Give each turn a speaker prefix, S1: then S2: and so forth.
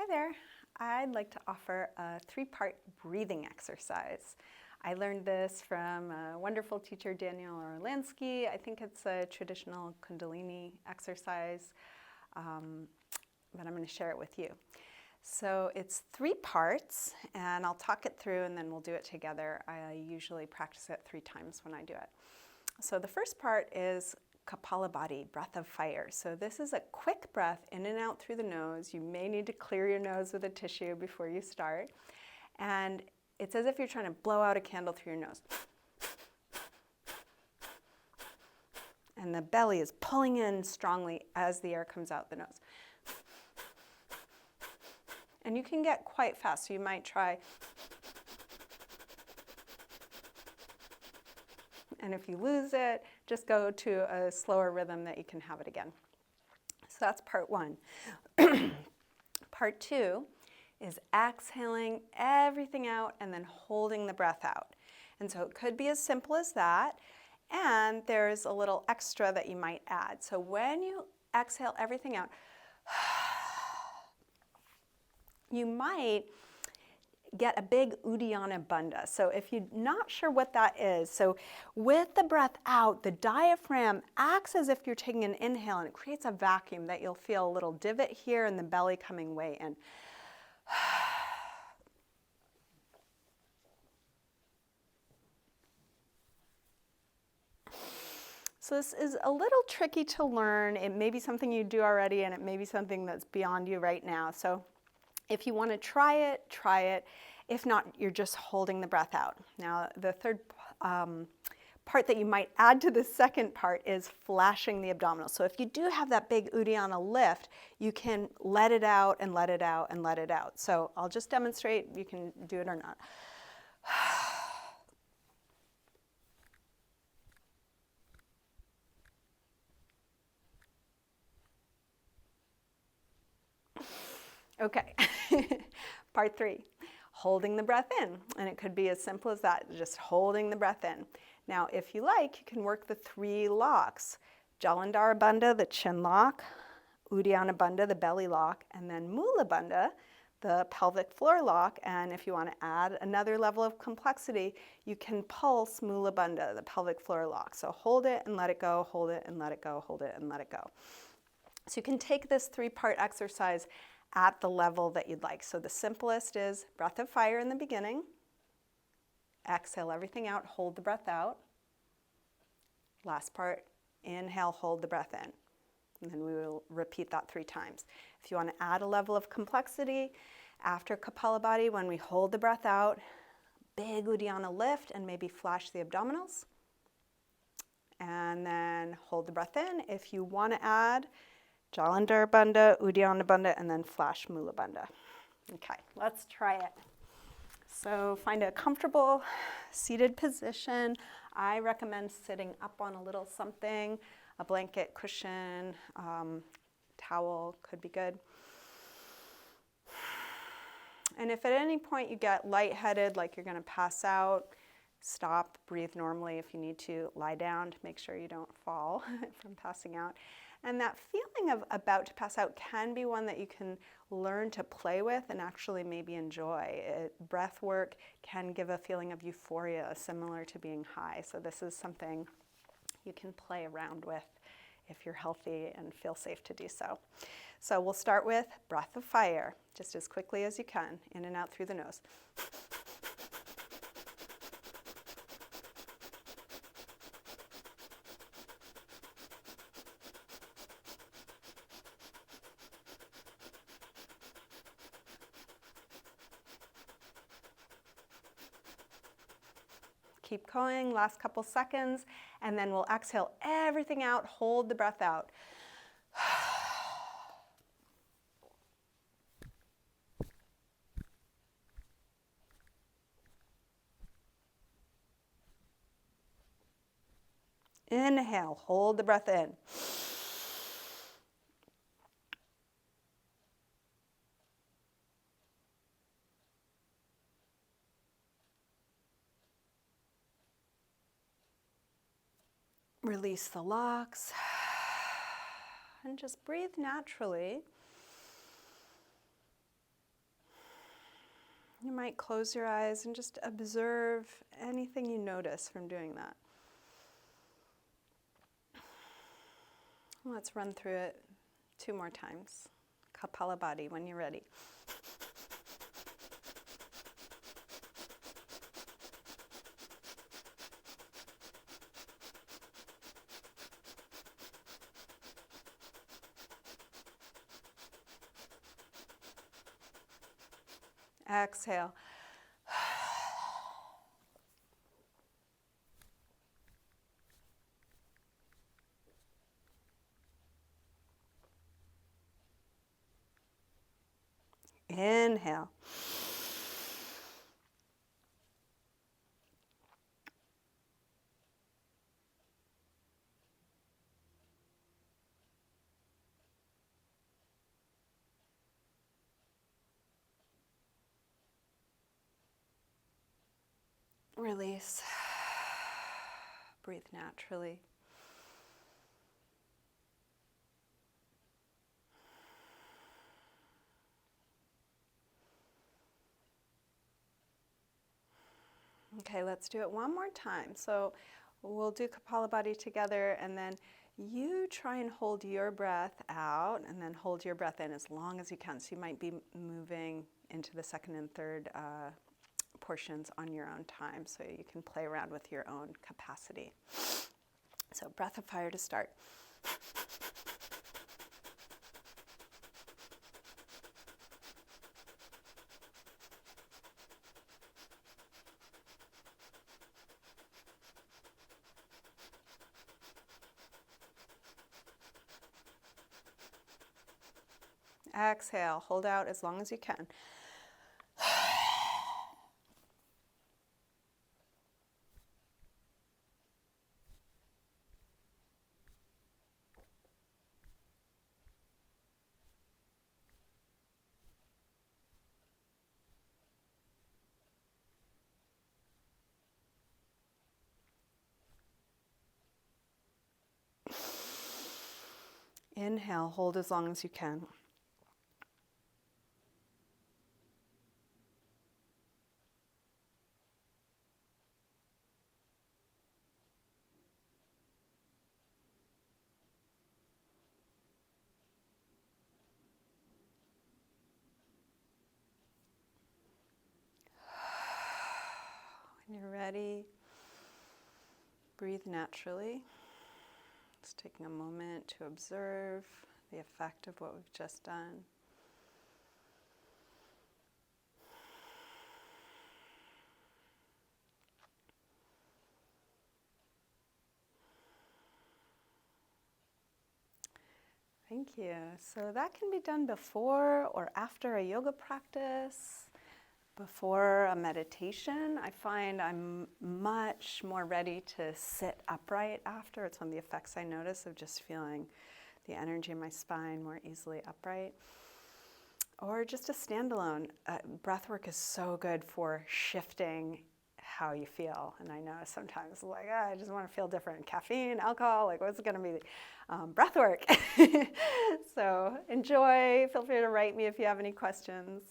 S1: there. I'd like to offer a 3-part breathing exercise. I learned this from a wonderful teacher, Danielle Orlansky. I think it's a traditional Kundalini exercise, but I'm going to share it with you. So it's 3 parts, and I'll talk it through and then we'll do it together. I usually practice it 3 times when I do it. So the first part is Kapalabhati, breath of fire. So this is a quick breath in and out through the nose. You may need to clear your nose with a tissue before you start. And it's as if you're trying to blow out a candle through your nose. And the belly is pulling in strongly as the air comes out the nose. And you can get quite fast, so you might try. And if you lose it, just go to a slower rhythm that you can have it again. So that's part 1. Part 2 is exhaling everything out and then holding the breath out. And so it could be as simple as that. And there's a little extra that you might add. So when you exhale everything out, you might get a big Uddiyana Bandha. So if you're not sure what that is, so with the breath out, the diaphragm acts as if you're taking an inhale and it creates a vacuum that you'll feel a little divot here and the belly coming way in. So this is a little tricky to learn. It may be something you do already and it may be something that's beyond you right now. So if you want to try it, try it. If not, you're just holding the breath out. Now, the third part that you might add to the second part is flashing the abdominals. So if you do have that big Uddiyana lift, you can let it out and let it out and let it out. So I'll just demonstrate. You can do it or not. Okay, part 3, holding the breath in. And it could be as simple as that, just holding the breath in. Now, if you like, you can work the 3 locks. Jalandhara Bandha, the chin lock, Uddiyana Bandha, the belly lock, and then Mula Bandha, the pelvic floor lock. And if you want to add another level of complexity, you can pulse Mula Bandha, the pelvic floor lock. So hold it and let it go, hold it and let it go, hold it and let it go. So you can take this 3-part exercise at the level that you'd like. So the simplest is breath of fire in the beginning. Exhale everything out, hold the breath out. Last part, inhale, hold the breath in. And then we will repeat that 3 times. If you want to add a level of complexity, after Kapalabhati, when we hold the breath out, big Uddiyana lift and maybe flash the abdominals. And then hold the breath in. If you want to add Jalandhara Bandha, Uddiyana Bandha, and then flash Mula Bandha. Okay, let's try it. So find a comfortable seated position. I recommend sitting up on a little something, a blanket, cushion, towel could be good. And if at any point you get lightheaded, like you're going to pass out, stop, breathe normally. If you need to, lie down to make sure you don't fall from passing out. And that feeling of about to pass out can be one that you can learn to play with and actually maybe enjoy. Breathwork can give a feeling of euphoria similar to being high. So this is something you can play around with if you're healthy and feel safe to do so. So we'll start with breath of fire, just as quickly as you can, in and out through the nose. Keep going, last couple seconds, and then we'll exhale everything out, hold the breath out. Inhale, hold the breath in. Release the locks and just breathe naturally. might close your eyes and just observe anything you notice from doing that. Let's run through it 2 more times. Kapalabhati when you're ready. Exhale. Inhale. Release. Breathe naturally. Okay, let's do it one more time. So we'll do Kapalabhati together, and then you try and hold your breath out and then hold your breath in as long as you can. So you might be moving into the second and third portions on your own time, so you can play around with your own capacity. So breath of fire to start. Exhale, hold out as long as you can. Inhale, hold as long as you can. When you're ready, breathe naturally. Just taking a moment to observe the effect of what we've just done. Thank you. So that can be done before or after a yoga practice, before a meditation. I find I'm much more ready to sit upright after. It's one of the effects I notice of just feeling the energy in my spine more easily upright. Or just a standalone. Breathwork is so good for shifting how you feel. And I know sometimes like, I just want to feel different. Caffeine, alcohol, like what's it going to be? Breathwork. So enjoy. Feel free to write me if you have any questions.